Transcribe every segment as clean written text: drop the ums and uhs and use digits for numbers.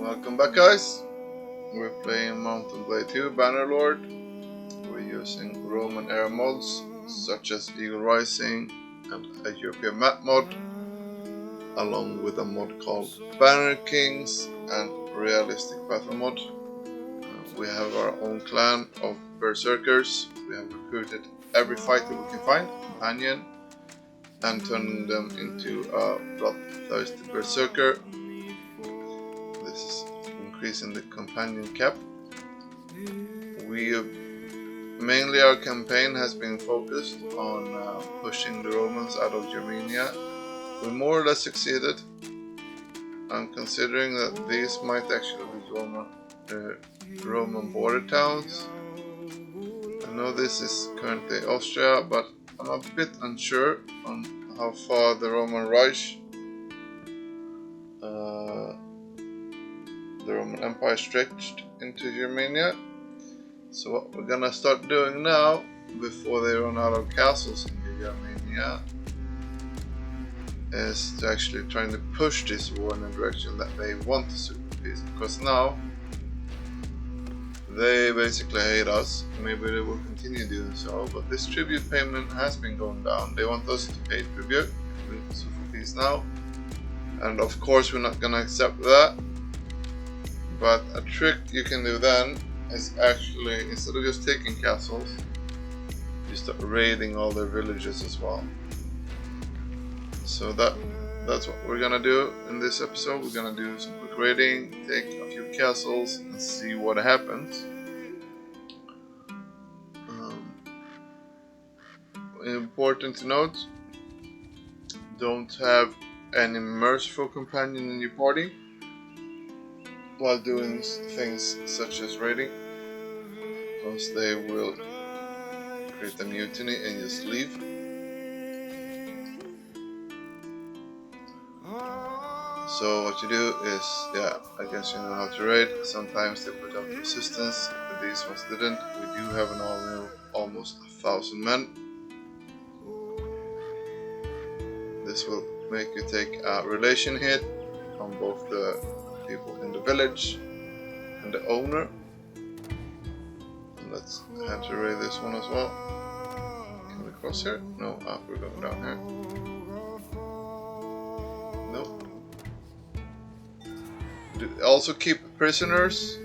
Welcome back, guys. We're playing M&B2 Bannerlord. We're using Roman era mods such as Eagle Rising and a European map mod, along with a mod called Banner Kings and Realistic Battle mod. We have our own clan of Berserkers. We have recruited every fighter we can find, companion, and turning them into a bloodthirsty Berserker. This is increasing the companion cap. Mainly our campaign has been focused on pushing the Romans out of Germania. We more or less succeeded. I'm considering that these might actually be Roman border towns. I know this is currently Austria, but I'm a bit unsure on how far the Roman Reich, the Roman Empire, stretched into Germania. So what we're gonna start doing now, before they run out of castles in Germania, is to actually trying to push this war in the direction that they want to super peace. Because now they basically hate us. Maybe they will continue doing so, but this tribute payment has been going down. They want us to pay tribute with super peace now, and of course we're not gonna accept that. But a trick you can do then is actually, instead of just taking castles, you start raiding all their villages as well. So that's what we're gonna do in this episode. We're gonna do some quick raiding, take a few castles, and see what happens. Important to note, don't have any merciful companion in your party while doing things such as raiding, because they will create a mutiny and just leave. So what you do is, I guess you know how to raid. Sometimes they put up resistance, but these ones didn't. We do have an army of almost 1,000 men. This will make you take a relation hit on both the people in the village and the owner. And let's head to raid this one as well. Can we cross here? No, we're going down here. Nope. Also keep prisoners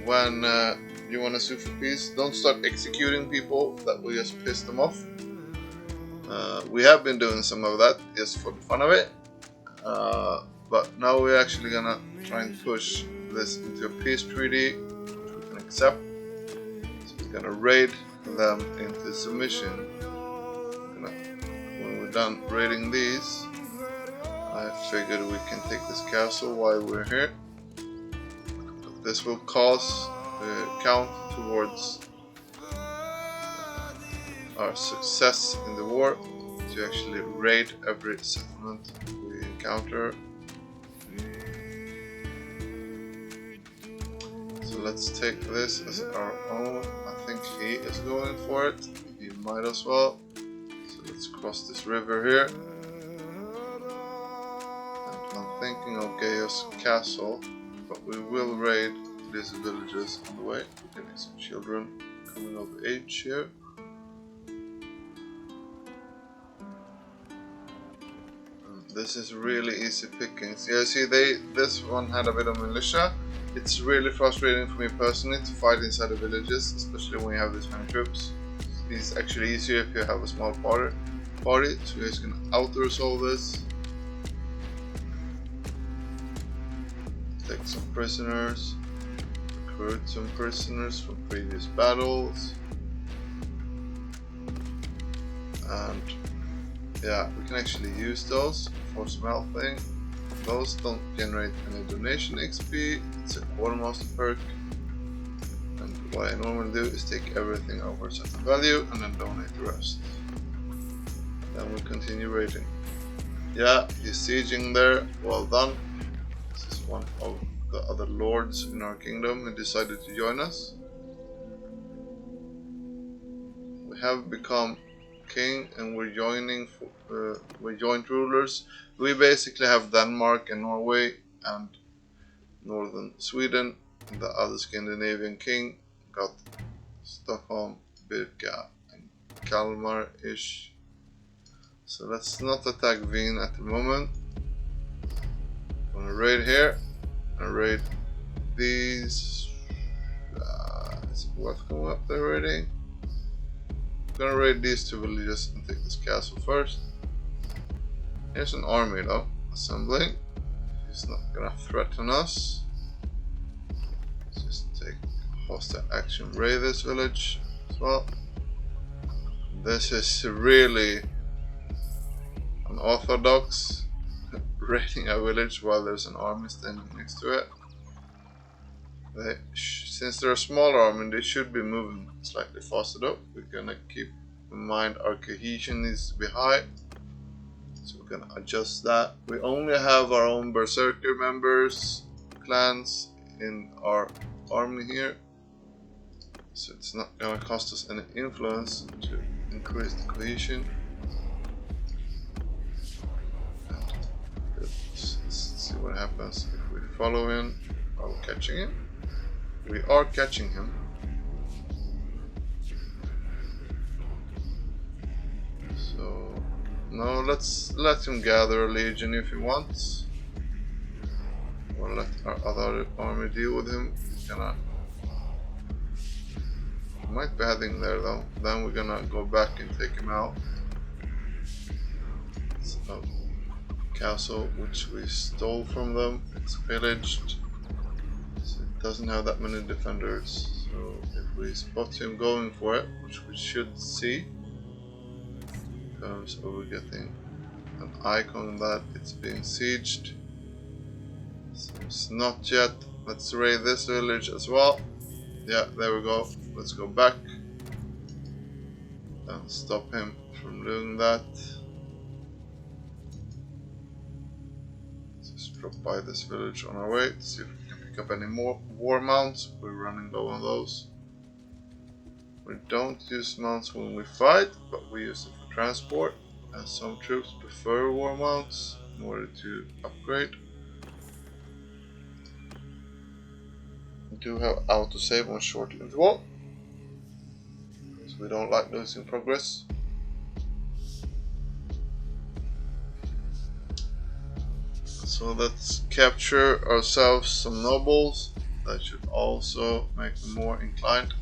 when you want to sue for peace. Don't start executing people that will just piss them off. We have been doing some of that just for the fun of it. But now we're actually gonna try and push this into a peace treaty which we can accept. So we're gonna raid them into submission. When we're done raiding these, I figured we can take this castle while we're here. This will cause count towards our success in the war, to actually raid every settlement we encounter. So let's take this as our own. I think he is going for it. He might as well. So let's cross this river here. And I'm thinking of Gaius Castle, but we will raid these villages on the way. We're getting some children coming of age here. This is really easy pickings. Yeah, see, this one had a bit of militia. It's really frustrating for me personally to fight inside the villages, especially when you have this many troops. It's actually easier if you have a small party. So you guys can auto-resolve this. Take some prisoners. Recruit some prisoners from previous battles. And yeah, we can actually use those for smelting. Those don't generate any donation XP. It's a quartermaster perk. And what I normally do is take everything over a certain value and then donate the rest. Then we continue raiding. Yeah, he's sieging there. Well done. This is one of the other lords in our kingdom who decided to join us. We have become king and we're joint rulers. We basically have Denmark and Norway, and northern Sweden. The other Scandinavian king got Stockholm, Birka, and Kalmar-ish. So let's not attack Wien at the moment. I'm gonna raid here and raid these. Is what coming up there raiding? I'm gonna raid these two villages and take this castle first. Here's an army though, assembling. He's not gonna threaten us. Let's just take hostile action, raid this village as well. This is really unorthodox, raiding a village while there's an army standing next to it. Since they're a smaller army, they should be moving slightly faster though. We're gonna keep in mind our cohesion needs to be high, so we're gonna adjust that. We only have our own Berserker members, clans in our army here, so it's not gonna cost us any influence to increase the cohesion. Let's see what happens if we follow him. Are we catching him? We are catching him. So now let's let him gather a legion if he wants. Or let our other army deal with him. Might be heading there though. Then we're gonna go back and take him out. So, castle which we stole from them. It's pillaged. So it doesn't have that many defenders. So if we spot him going for it, which we should see, so we're getting an icon that it's being sieged. So it's not yet. Let's raid this village as well. Yeah, there we go. Let's go back and stop him from doing that. Let's just drop by this village on our way to see if we can pick up any more war mounts. We're running low on those. We don't use mounts when we fight, but we use it for transport, and some troops prefer war mounts in order to upgrade. We do have autosave on short interval, because we don't like losing progress. So let's capture ourselves some nobles. That should also make them more inclined.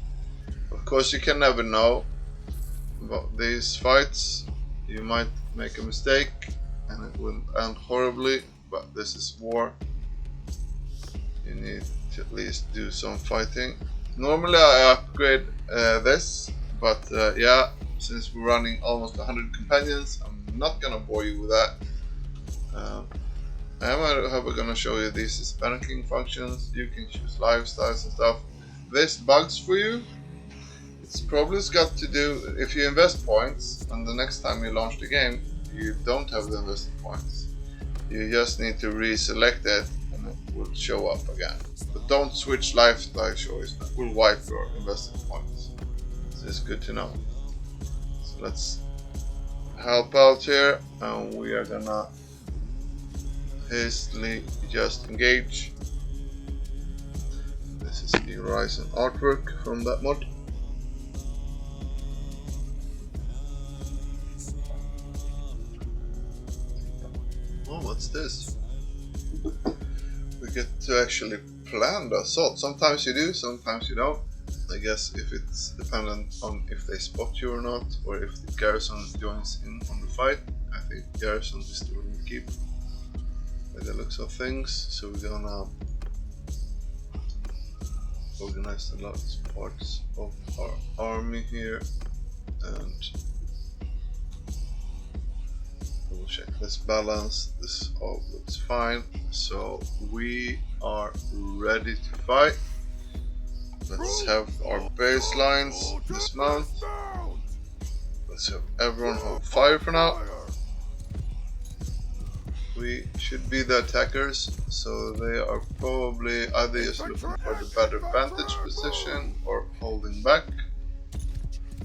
Of course, you can never know about these fights. You might make a mistake and it will end horribly, but this is war. You need to at least do some fighting. Normally I upgrade this, but yeah, since we're running almost 100 companions, I'm not gonna bore you with that. I am however gonna show you these banking functions. You can choose lifestyles and stuff. This bugs for you. It's probably got to do if you invest points, and the next time you launch the game, you don't have the invested points. You just need to reselect it, and it will show up again. But don't switch lifestyle choice. That will wipe your invested points. So it's good to know. So let's help out here, and we are gonna hastily just engage. This is the Horizon artwork from that mod. Oh, what's this? We get to actually plan the assault. Sometimes you do, sometimes you don't. I guess if it's dependent on if they spot you or not, or if the garrison joins in on the fight. I think garrison is the one we keep by the looks of things. So we're gonna organize the largest parts of our army here and we'll check this balance. This all looks fine, so we are ready to fight. Let's have our baselines dismount. Let's have everyone hold fire for now. We should be the attackers, so they are probably either just looking for the better vantage position or holding back.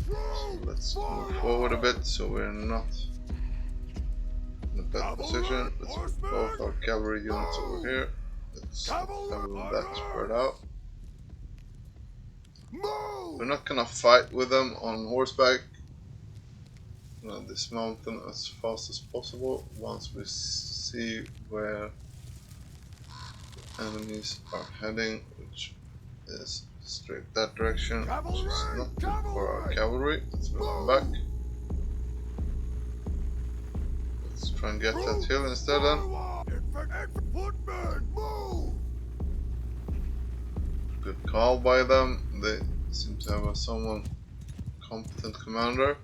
So let's move forward a bit so we're not in a bad position. Let's put both our cavalry units over here. Let's have that spread out. We're not gonna fight with them on horseback. We're gonna dismount them as fast as possible once we see where enemies are heading, which is straight that direction, which is not good for our cavalry. Let's move them back. Let's try and get that hill instead then. Good call by them. They seem to have a somewhat competent commander.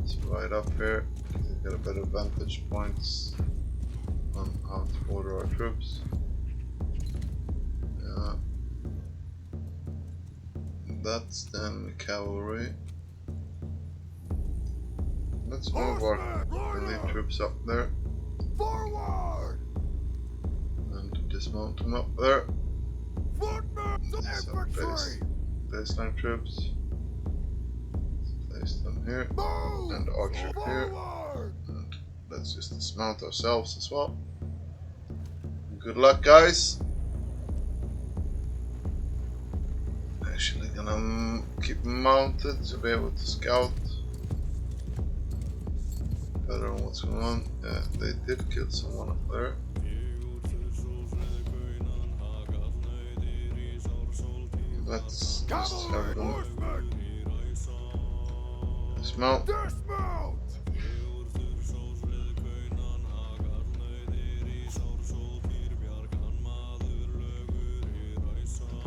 It's right up here. We get a better vantage points on how to order our troops. Yeah. That's the enemy cavalry. Let's move our elite troops up there. Forward! And dismount them up there. Some baseline troops. Let's place them here. And archer here. And let's just dismount ourselves as well. Good luck, guys. Actually gonna keep mounted to be able to scout better on what's going on. Yeah, they did kill someone up there. Let's just have them dismount.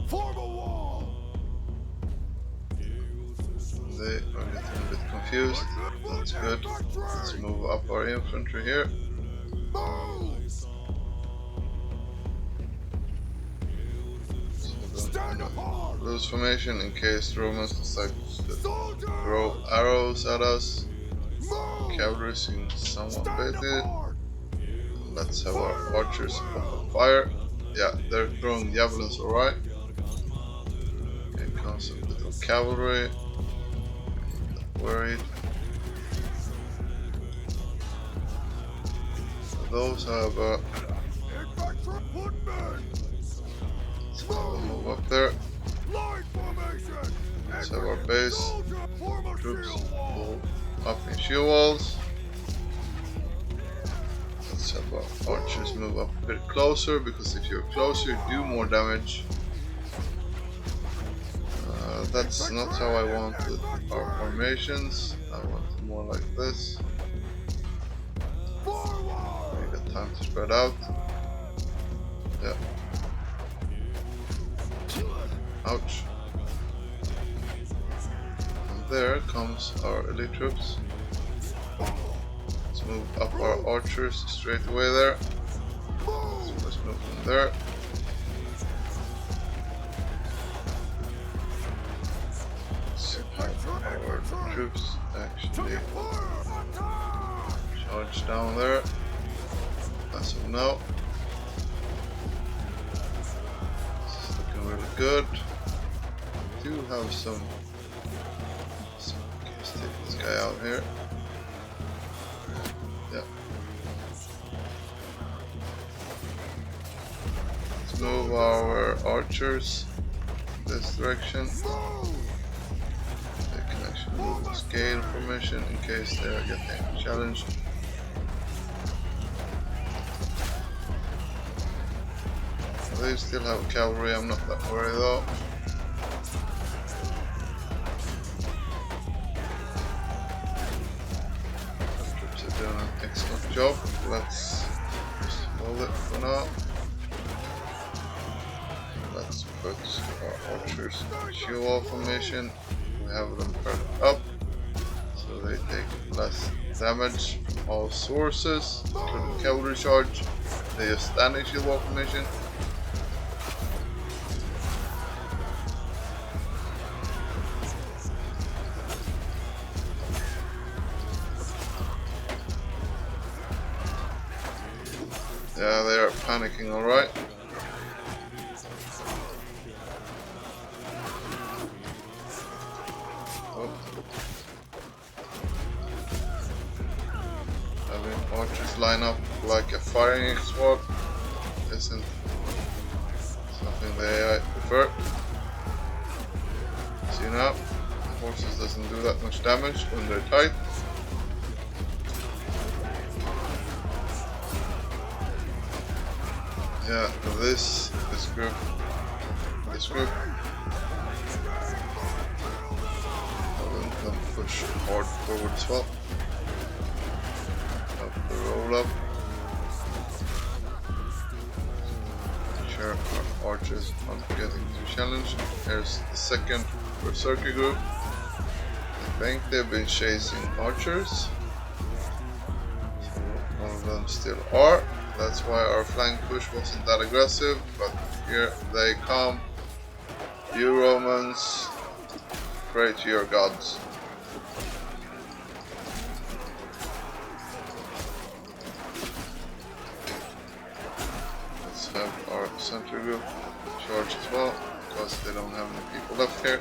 Form a wall. They are getting a bit confused. That's good. Let's move up our infantry here. Lose formation in case the Romans decide to throw arrows at us. Cavalry seems somewhat baited. Let's have our archers open fire. Yeah, they're throwing javelins alright. Here comes a bit of cavalry. Not worried. Those have a... We'll move up there. Let's have our base troops pull up in shield walls. Let's have our archers move up a bit closer, because if you're closer you do more damage. That's not how I wanted our formations. I want more like this. We got time to spread out. Yeah. Ouch. And there comes our elite troops. Let's move up our archers straight away there. So let's move from there. Let's have our troops actually charge down there. As of now. This is looking really good. Do have some. Let's take this guy out here. Yeah. Let's move our archers in this direction. They can actually move the scale formation in case they are getting challenged. They still have cavalry, I'm not that worried though. Doing an excellent job. Let's just hold it for now. Let's put our archers in shield wall formation. We have them turned up so they take less damage from all sources, including cavalry charge. They just stand in shield wall formation. Yeah, they are panicking, alright. Having archers line up like a firing squad isn't something the AI prefer. See now, the horses doesn't do that much damage when they're tight. Yeah, this group, I will push hard forward as well. Up the roll up. Sure, our archers aren't getting too challenged. Here's the second Berserker group. I think they've been chasing archers. So one of them still are. That's why our flank push wasn't that aggressive, but here they come. You Romans, pray to your gods. Let's have our center group charge as well, because they don't have any people left here.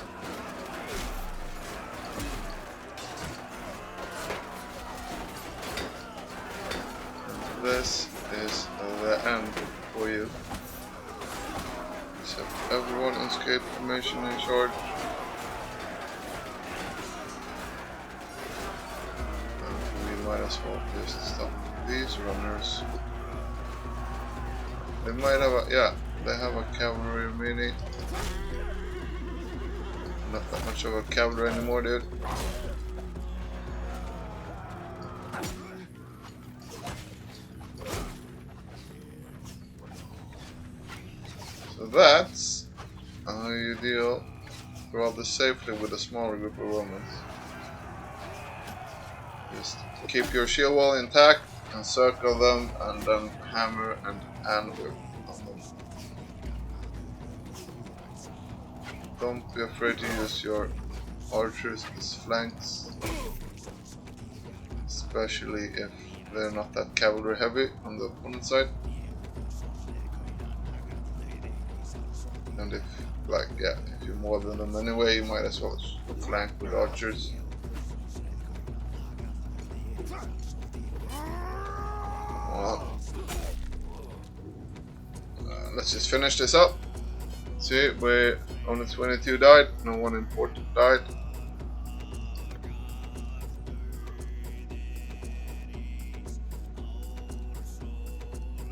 This is the end for you. Except everyone in escape formation in charge. And we might as well just stop these runners. They might have a, yeah, they have a cavalry mini. Not that much of a cavalry anymore, dude. So that's how you deal rather safely with a smaller group of Romans. Just keep your shield wall intact, encircle them, and then hammer and anvil on them. Don't be afraid to use your archers as flanks, especially if they're not that cavalry heavy on the opponent side. And if, like, yeah, if you're more than them anyway, you might as well flank with archers. Well, let's just finish this up. See, we only 22 died, no one important died.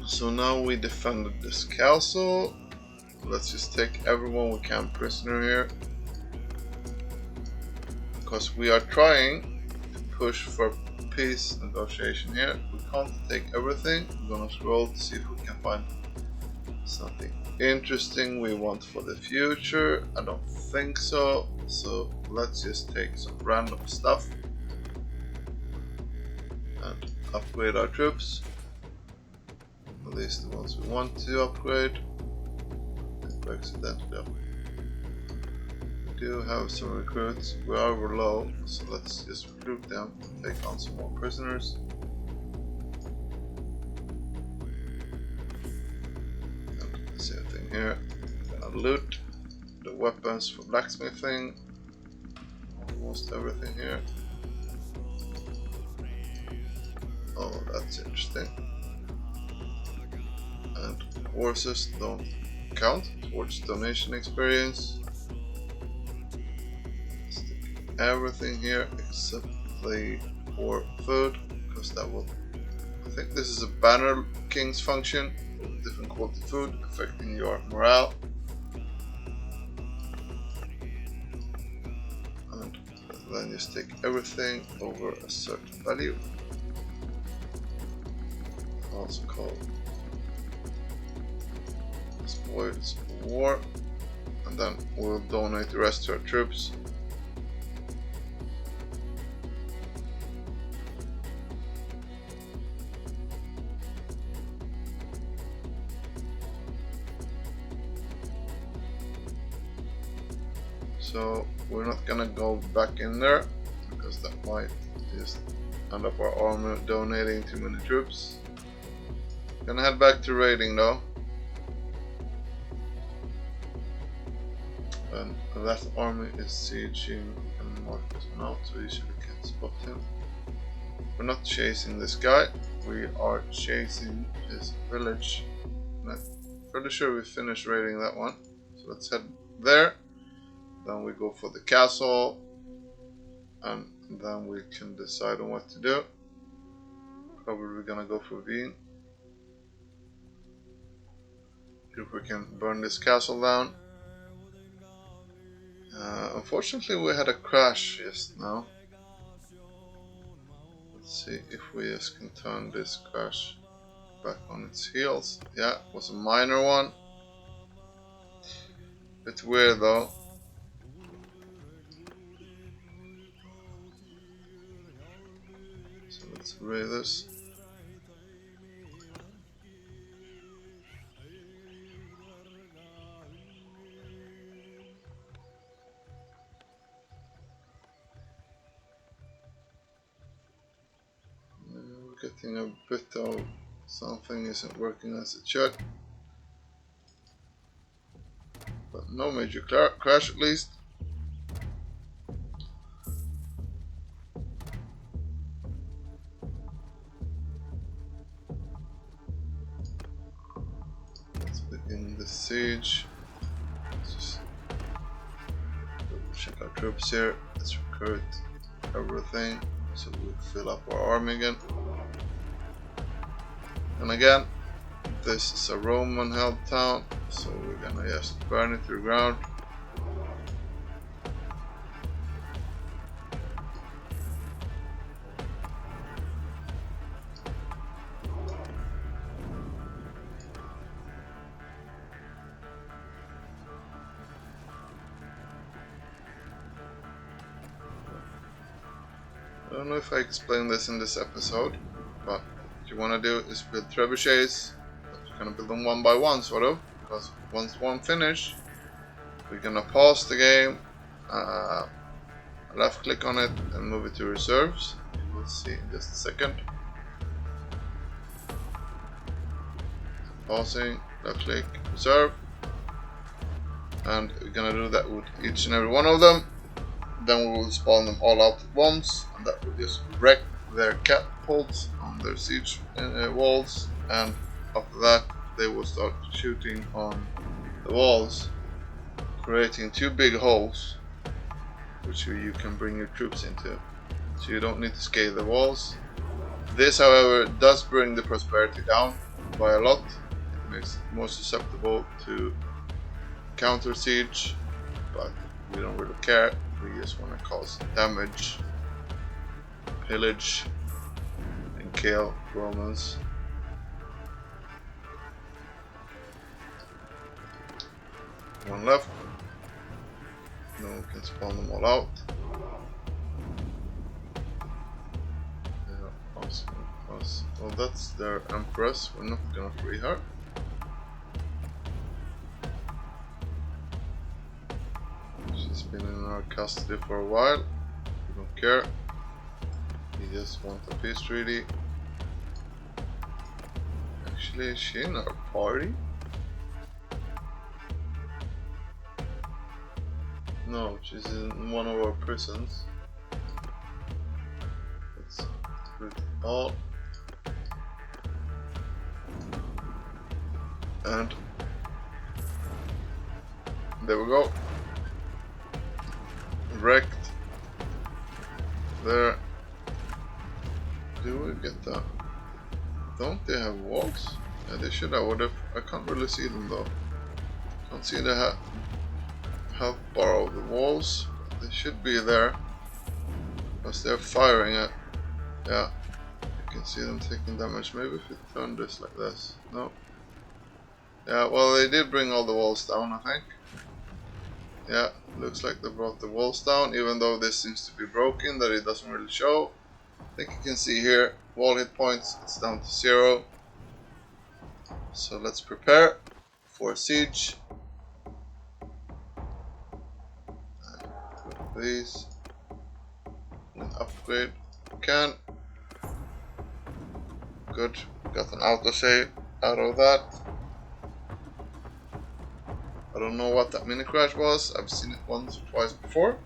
So now we defended this castle. Let's just take everyone we can prisoner here, because we are trying to push for peace negotiation here. We can't take everything. I'm gonna scroll to see if we can find something interesting we want for the future. I don't think so, so let's just take some random stuff and upgrade our troops, at least the ones we want to upgrade. Accidentally. We do have some recruits. We are low, so let's just recruit them and take on some more prisoners. And the same thing here. Gonna loot the weapons for blacksmithing. Almost everything here. Oh, that's interesting. And horses don't count towards donation experience. Stick everything here except the for food, because that will, I think this is a banner king's function, different quality food affecting your morale. And then just take everything over a certain value, also called spoils of war, and then we'll donate the rest to our troops. So we're not gonna go back in there, because that might just end up our army donating too many troops. Gonna head back to raiding though. And that army is sieging mark this one out so you usually can spot him. We're not chasing this guy, we are chasing his village. I'm pretty sure we finished raiding that one. So let's head there. Then we go for the castle. And then we can decide on what to do. Probably gonna go for Wien. If we can burn this castle down. Unfortunately we had a crash just now. Let's see if we just can turn this crash back on its heels. Yeah, it was a minor one. Bit weird though. So let's raid this. We're getting a bit of something isn't working as it should. But no major crash at least. Let's begin the siege. Let's just check our troops here. Let's recruit everything so we fill up our army again. And again, this is a Roman held town, so we're gonna just burn it to the ground. I don't know if I explained this in this episode, but what you want to do is build trebuchets. You're gonna build them one by one, sort of, because once one finish, we're gonna pause the game, left click on it and move it to reserves. You will see in just a second. Pausing, left click, reserve, and we're gonna do that with each and every one of them. Then we will spawn them all out at once, and that will just wreck their catapults on their siege walls, and after that they will start shooting on the walls, creating two big holes which you can bring your troops into, so you don't need to scale the walls. This, however, does bring the prosperity down by a lot. It makes it more susceptible to counter siege, but we don't really care. We just want to cause damage, pillage, and kill Romans. One left. Then we can spawn them all out. Yeah, awesome. Well, that's their empress. We're not gonna free her. She's been in our custody for a while. We don't care. We just want a peace treaty. Actually, is she in our party? No, she's in one of our prisons. Let's recruit all. And there we go. Wrecked. There. Do we get that? Don't they have walls? Yeah, they should have. I can't really see them though. Can't see the health bar of the walls. But they should be there. Because they're firing at. Yeah. You can see them taking damage. Maybe if we turn this like this. No. Yeah, well, they did bring all the walls down, I think. Yeah, looks like they brought the walls down, even though this seems to be broken, that it doesn't really show. I think you can see here, wall hit points, it's down to 0. So let's prepare for siege. And put these and upgrade if we can. Good, got an autosave out of that. I don't know what that mini crash was. I've seen it once or twice before.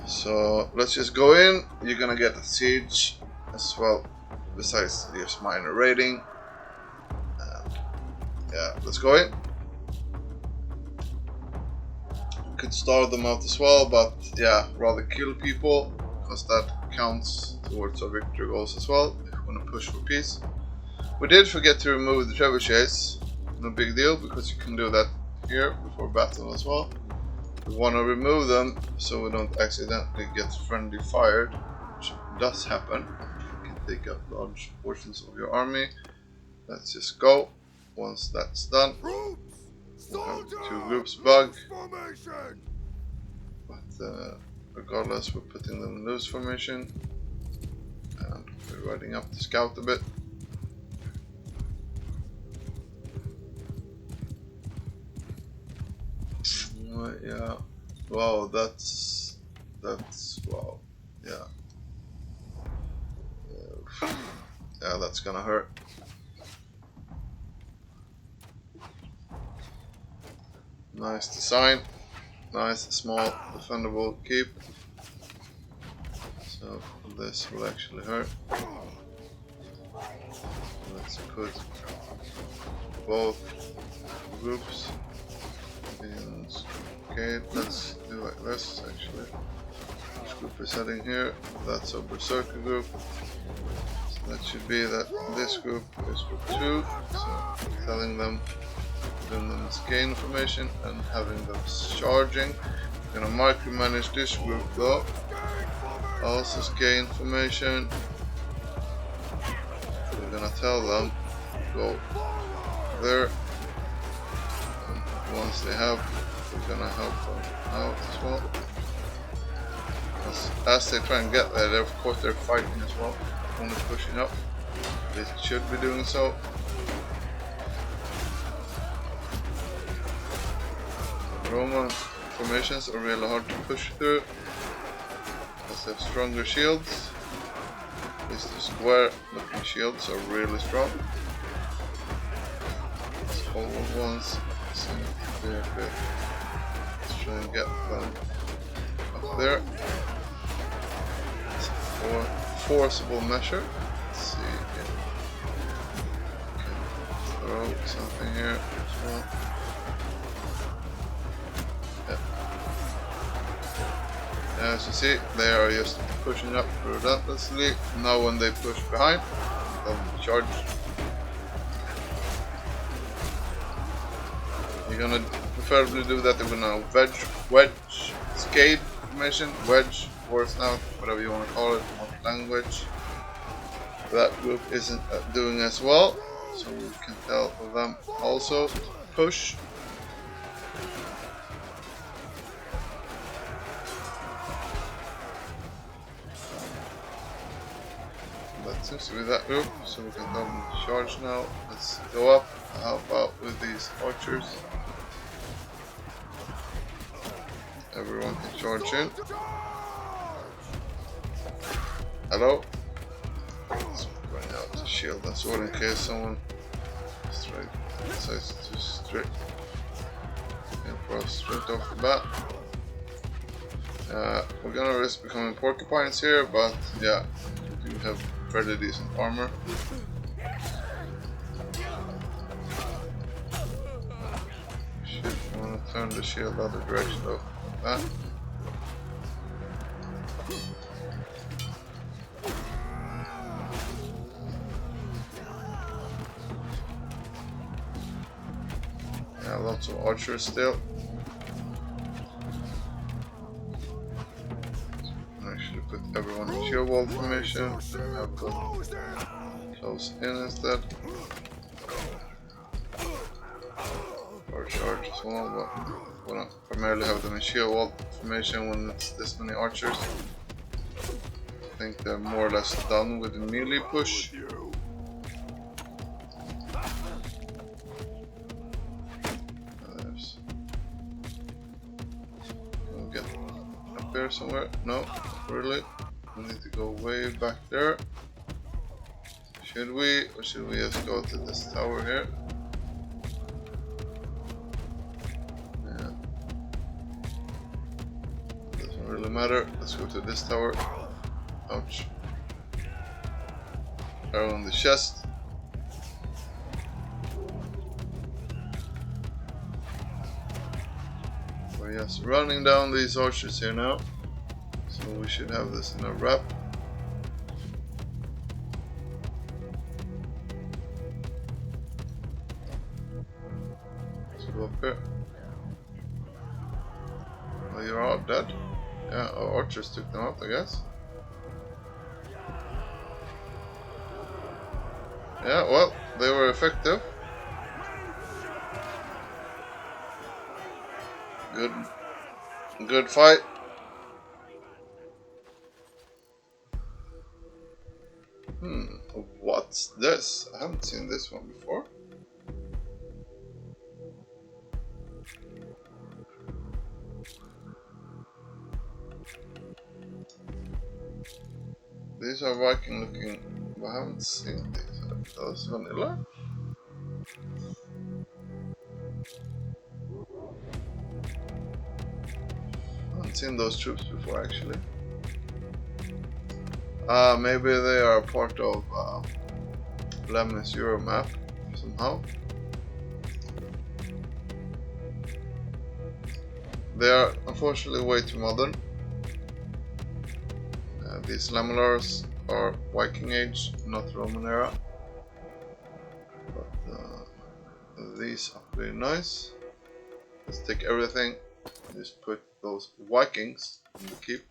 So let's just go in. You're gonna get a siege as well, besides just minor raiding. Yeah, let's go in. Could starve them out as well, but yeah, rather kill people, because that counts towards our victory goals as well, if we want to push for peace. We did forget to remove the trebuchets. No big deal, because you can do that here before battle as well. We want to remove them so we don't accidentally get friendly fired, which does happen. You can take up large portions of your army. Let's just go. Once that's done, we'll have 2 groups bug. But regardless, we're putting them in loose formation. And we're riding up to scout a bit. Yeah. Wow, that's wow. Yeah. Yeah, that's gonna hurt. Nice design. Nice, small, defendable keep. So this will actually hurt. Let's put both groups in. Okay, let's do like this actually. This group is heading here. That's a Berserker group. So that should be that this group is group 2. So telling them, giving them gain information and having them charging. I'm gonna micromanage this group though. Also gain information. We're gonna tell them go there. And once they have, we're gonna help them out as well. As they try and get there, of course they're fighting as well. Only pushing up. They should be doing so. Roman formations are really hard to push through because they have stronger shields. These square looking shields are really strong. These oval ones seem to be a bit. Let's try and get them up there. It's a forcible measure. Let's see if we can throw something here as well. As you see, they are just pushing up relentlessly. Now when they push behind, they'll charge. You're gonna preferably do that. They're gonna wedge, scale formation, wedge, force out, whatever you want to call it, language. That group isn't doing as well, so we can tell them also to push. That seems to be that group, so we can tell them to charge now. Let's go up. How about with these archers? Everyone can charge in. Hello? Let's bring out the shield and sword in case someone decides to straight for us straight off the bat. We're gonna risk becoming porcupines here, but yeah, we do have fairly decent armor. Should want to turn the shield the other direction though. Like that. Yeah, lots of archers still. Actually put everyone in shield wall formation. Have them close in instead. Or charge as well, but we'll primarily have them in shield wall formation when it's this many archers. I think they're more or less done with the melee push. We'll get up there somewhere. No, really. We need to go way back there. Should we, or should we just go to this tower here? Yeah. This Doesn't really matter. Let's go to this tower. Ouch. Arrow on the chest. We're just running down these archers here now. So we should have this in a wrap. Let's go up here. Oh, you're all dead? Yeah, our archers took them out, I guess. Yeah, well, they were effective. Good fight. What's this? I haven't seen this one before. These are Viking looking, but I haven't seen these. Are those vanilla? I haven't seen those troops before actually. Maybe they are part of Lemnis Euro map somehow. They are unfortunately way too modern. These Lemlars are Viking Age, not Roman era. But these are very nice. Let's take everything. Just put those Vikings in the keep.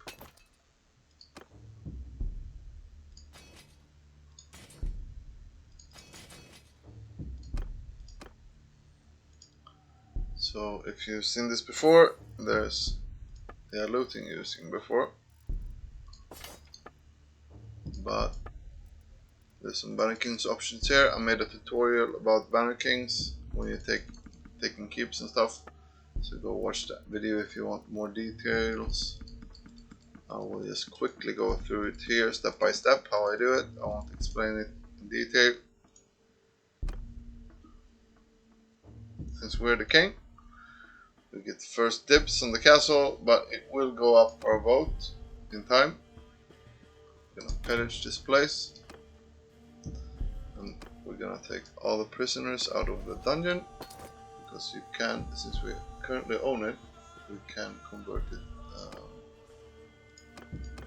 So if you've seen this before, there's the looting using before. But there's some Banner Kings options here. I made a tutorial about Banner Kings when you taking keeps and stuff. So go watch that video if you want more details. I will just quickly go through it here step by step how I do it. I won't explain it in detail. Since we're the king, we get first dibs on the castle, but it will go up our vote in time. We're gonna pillage this place, and we're gonna take all the prisoners out of the dungeon, because you can, since we currently own it, we can convert it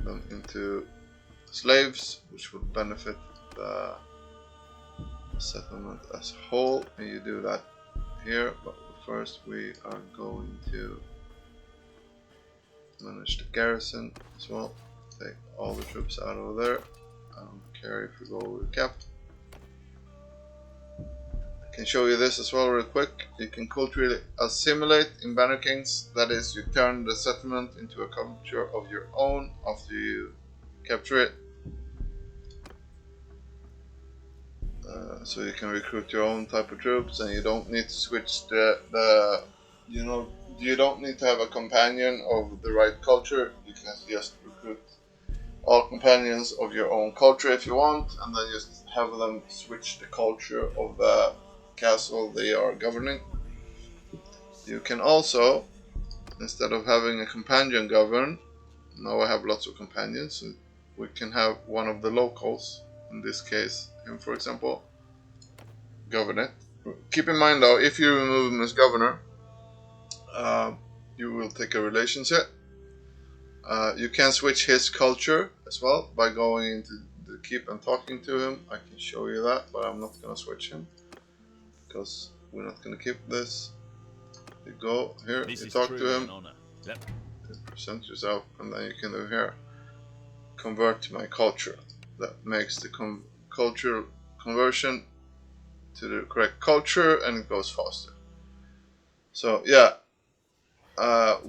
them into slaves, which would benefit the settlement as a whole, and you do that here. But first we are going to manage the garrison as well. Take all the troops out of there. I don't care if we go over the cap. I can show you this as well real quick. You can culturally assimilate in Banner Kings. That is, you turn the settlement into a culture of your own after you capture it. So you can recruit your own type of troops, and you don't need to switch you don't need to have a companion of the right culture. You can just recruit all companions of your own culture if you want, and then just have them switch the culture of the castle they are governing. You can also, instead of having a companion govern, now I have lots of companions, so we can have one of the locals, in this case him for example, govern it. Keep in mind though, if you remove him as governor, you will take a relationship. You can switch his culture as well by going into the keep and talking to him. I can show you that, but I'm not gonna switch him because we're not gonna keep this. You go here, you talk to him, yep. You present yourself, and then you can do here, convert to my culture. That makes the cultural conversion to the correct culture, and it goes faster. So yeah,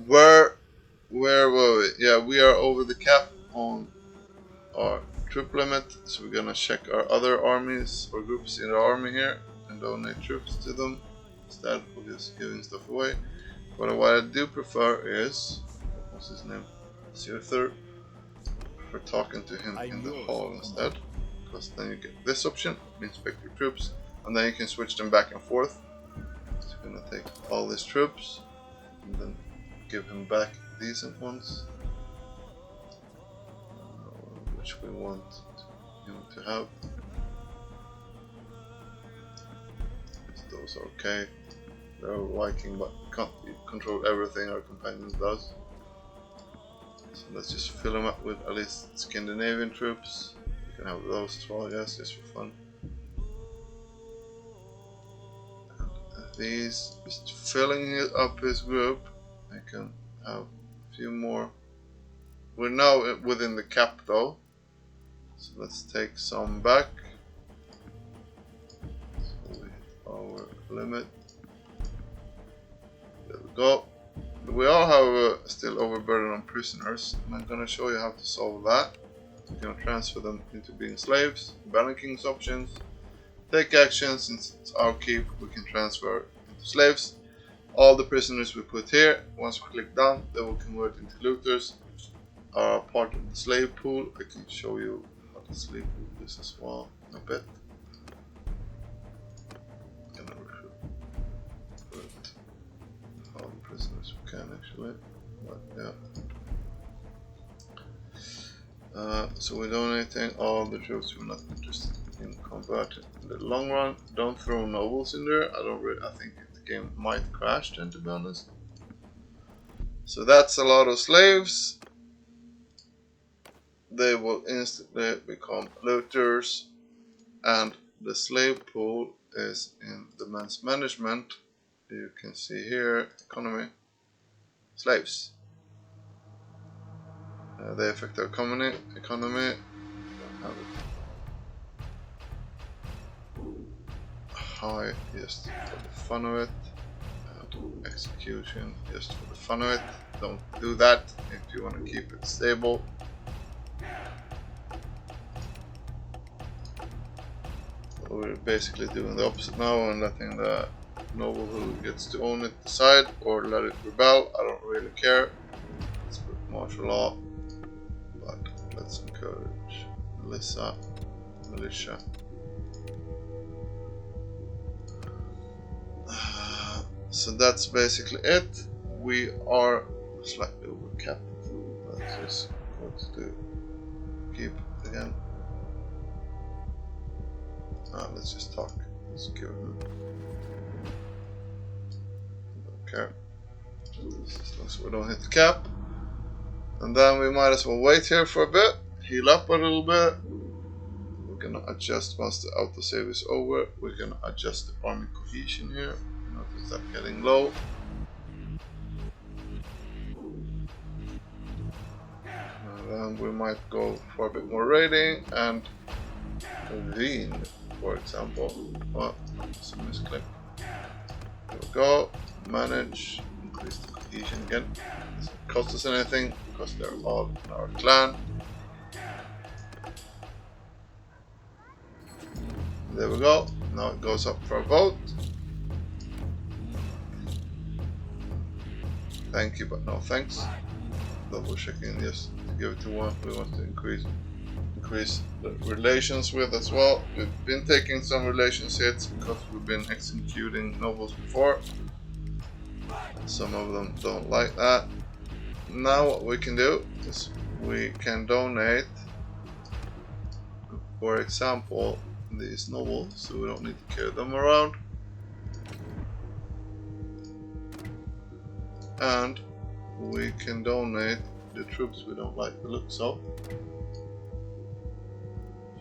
where were we? Yeah, we are over the cap on our troop limit, so we're gonna check our other armies or groups in the army here and donate troops to them instead of just giving stuff away. But what I do prefer is, what's his name? Futher. For talking to him in the hall instead, because then you get this option, inspect your troops, and then you can switch them back and forth. So I'm gonna take all these troops and then give him back decent ones. much we want him to have. Those are okay. They're Viking, but can't control everything our companion does. So let's just fill them up with at least Scandinavian troops. You can have those as well, yes, just for fun. And these, just filling up his group. I can have a few more. We're now within the cap though, so let's take some back. So we hit our limit. There we go. We all have still overburden on prisoners, and I'm gonna show you how to solve that. We're gonna transfer them into being slaves. Banner King's options. Take action. Since it's our keep, we can transfer into slaves. All the prisoners we put here, once we click down, they will convert into looters. Are part of the slave pool. I can show you how the slave pool is as well in a bit. I'm gonna recruit all the prisoners we can actually, but yeah. So we're donating all the troops we're not interested in converting. In the long run, don't throw nobles in there. I think the game might crash then, to be honest. So that's a lot of slaves. They will instantly become looters, and the slave pool is in the men's management. You can see here, economy, slaves. They affect our economy. Have it high just for the fun of it, and execution just for the fun of it. Don't do that if you want to keep it stable. We're basically doing the opposite now and letting the noble who gets to own it decide, or let it rebel. I don't really care. Let's put martial law, but let's encourage militia. So that's basically it. We are slightly overcapped. Let's just go to keep again. Let's just talk. Let's give him. Don't care. As long as we don't hit the cap. And then we might as well wait here for a bit. Heal up a little bit. We're gonna adjust once the autosave is over. We're gonna adjust the army cohesion here. Notice that getting low. And then we might go for a bit more raiding and Wien, for example. Oh, that's a misclick. There we go. Manage. Increase the cohesion again. Doesn't cost us anything because they're all in our clan. There we go. Now it goes up for a vote. Thank you, but no thanks. Double checking, yes, to give it to one. We want to increase the relations with as well. We've been taking some relations hits because we've been executing nobles before. Some of them don't like that. Now what we can do is we can donate, for example, these nobles, so we don't need to carry them around. And we can donate the troops we don't like the looks of,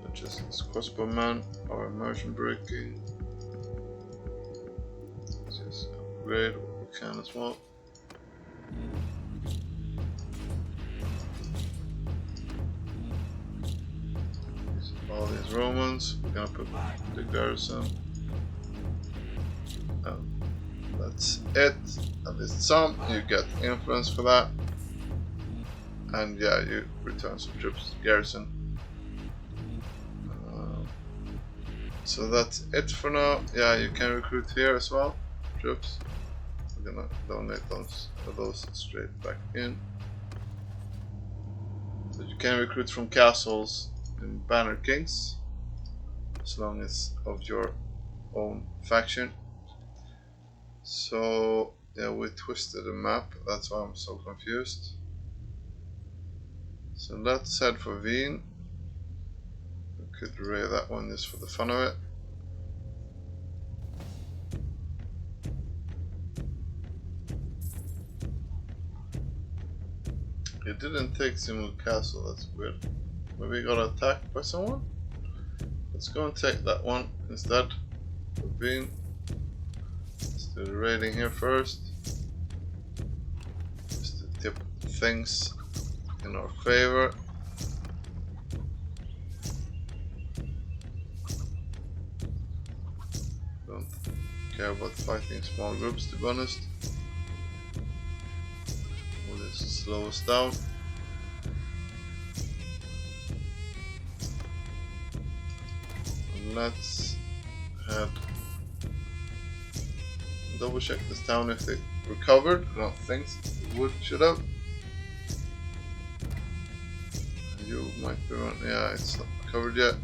such as this crossbowman or immersion breaking. Let's just upgrade what we can as well. All these Romans, we're gonna put the garrison. That's it. At least some. You get influence for that. And yeah, you return some troops to the garrison. So that's it for now. Yeah, you can recruit here as well. Troops. We're gonna donate those straight back in. So you can recruit from castles in Banner Kings, as long as of your own faction. So yeah, we twisted the map, that's why I'm so confused. So let's head for Wien. Could raid that one just for the fun of it. It didn't take single castle, that's weird. Maybe he got attacked by someone? Let's go and take that one instead. Let's do the raiding here first. Just to tip things in our favor. Don't care about fighting small groups, to be honest. Will just slow us down. Let's head double check this town if they recovered. I don't think they would, should have. You might be wrong. Yeah, it's not covered yet.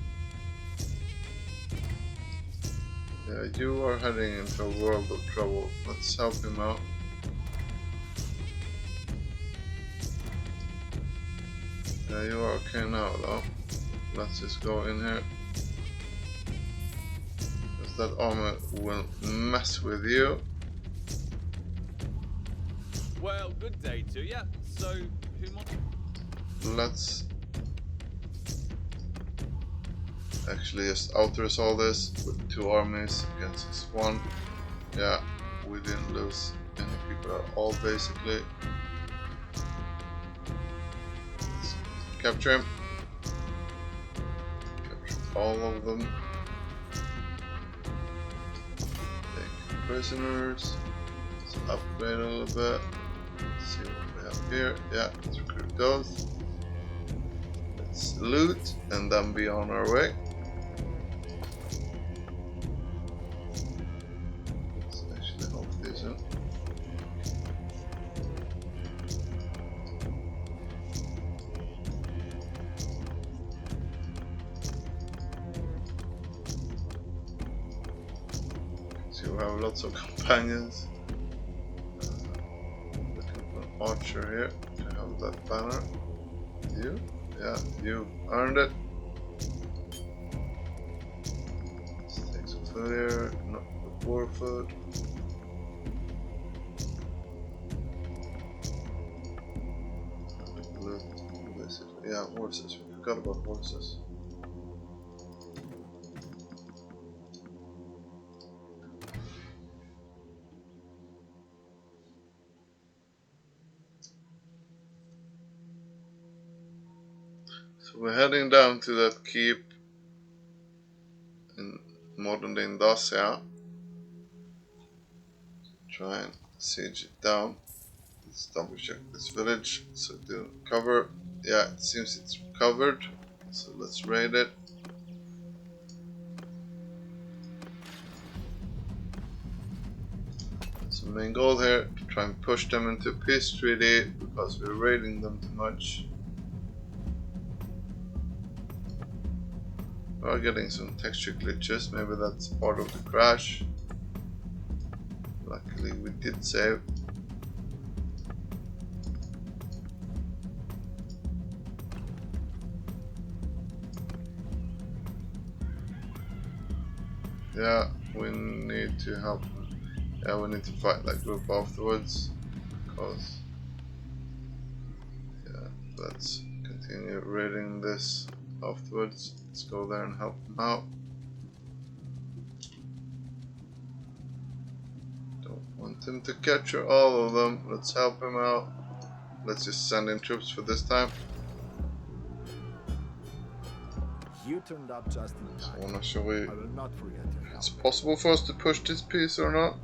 Yeah, you are heading into a world of trouble. Let's help him out. Yeah, you are okay now though. Let's just go in here. Because that armor will mess with you. Well, good day to ya. So, who Let's actually just outers all this with 2 armies against this one. Yeah, we didn't lose any people at all basically. Let's capture him. Capture all of them. Take prisoners. Let's upgrade a little bit. Let's see what we have here. Yeah, let's recruit those. Let's loot and then be on our way. Let's actually help these in. So we have lots of companions. Looking for an archer here to have that banner. You? Yeah, you earned it. Let's take some food here, not the war food. Yeah, horses. We forgot about horses. So we're heading down to that keep in modern day Dacia. Try and siege it down. Let's double check this village. So do cover. Yeah, it seems it's covered. So let's raid it. So main goal here to try and push them into a peace treaty because we're raiding them too much. We are getting some texture glitches. Maybe that's part of the crash. Luckily we did save. Yeah, we need to help them. Yeah, we need to fight that group afterwards. Because, yeah, let's continue raiding this afterwards. Let's go there and help them out. Don't want him to capture all of them. Let's help him out. Let's just send in troops for this time. You turned up just in So time. I wanna show you I will not forget your help. it's possible for us to push this piece or not.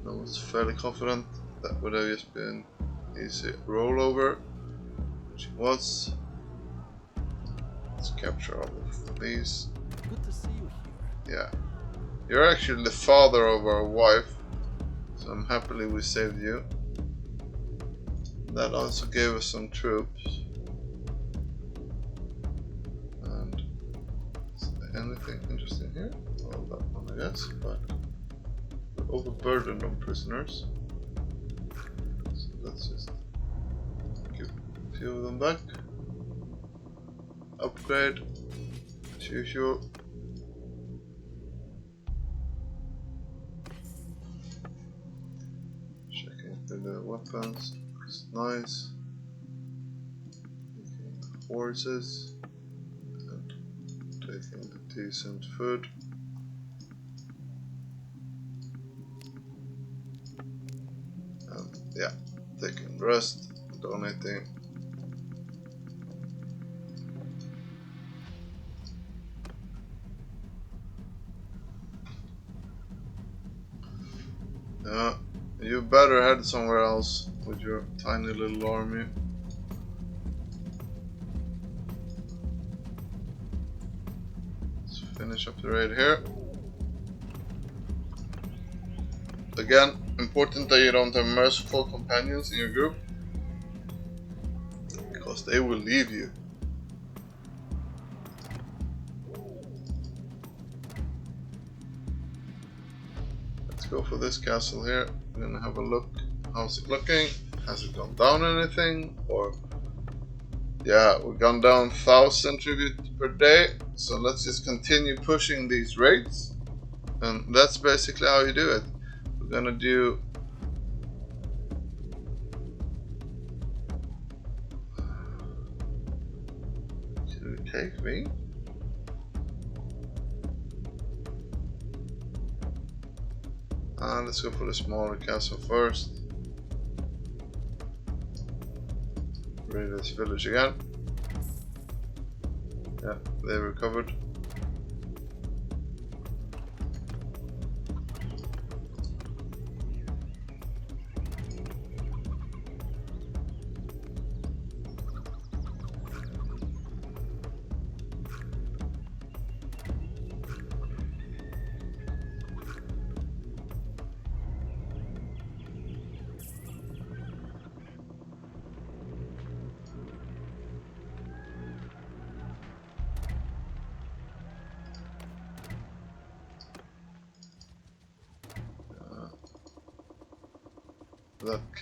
I was fairly confident that would have just been easy rollover, which it was. Let's capture all of these. Good to see you here. Yeah, you're actually the father of our wife, so I'm happily we saved you. That also gave us some troops. And is there anything interesting here? Well, that one I guess, but we're overburdened on prisoners. So let's just give a few of them back. Upgrade as usual. Checking through the weapons. It's nice. Taking the horses and taking the decent food. And yeah, taking rest, donating. Yeah, you better head somewhere else with your tiny little army. Let's finish up the raid here. Again, important that you don't have merciful companions in your group, because they will leave you. Let's go for this castle here. We're gonna have a look. How's it looking? Has it gone down anything? Or yeah, we've gone down 1,000 tribute per day. So let's just continue pushing these raids, and that's basically how you do it. We're gonna do should it take me? Let's go for the smaller castle first. Raid this village again. Yeah, they recovered.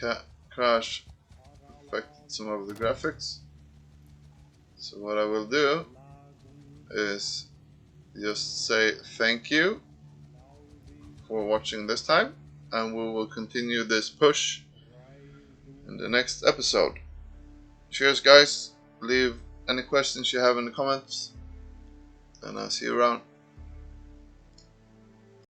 That crash affected some of the graphics. So what I will do is just say thank you for watching this time, and we will continue this push in the next episode. Cheers guys, leave any questions you have in the comments, and I'll see you around.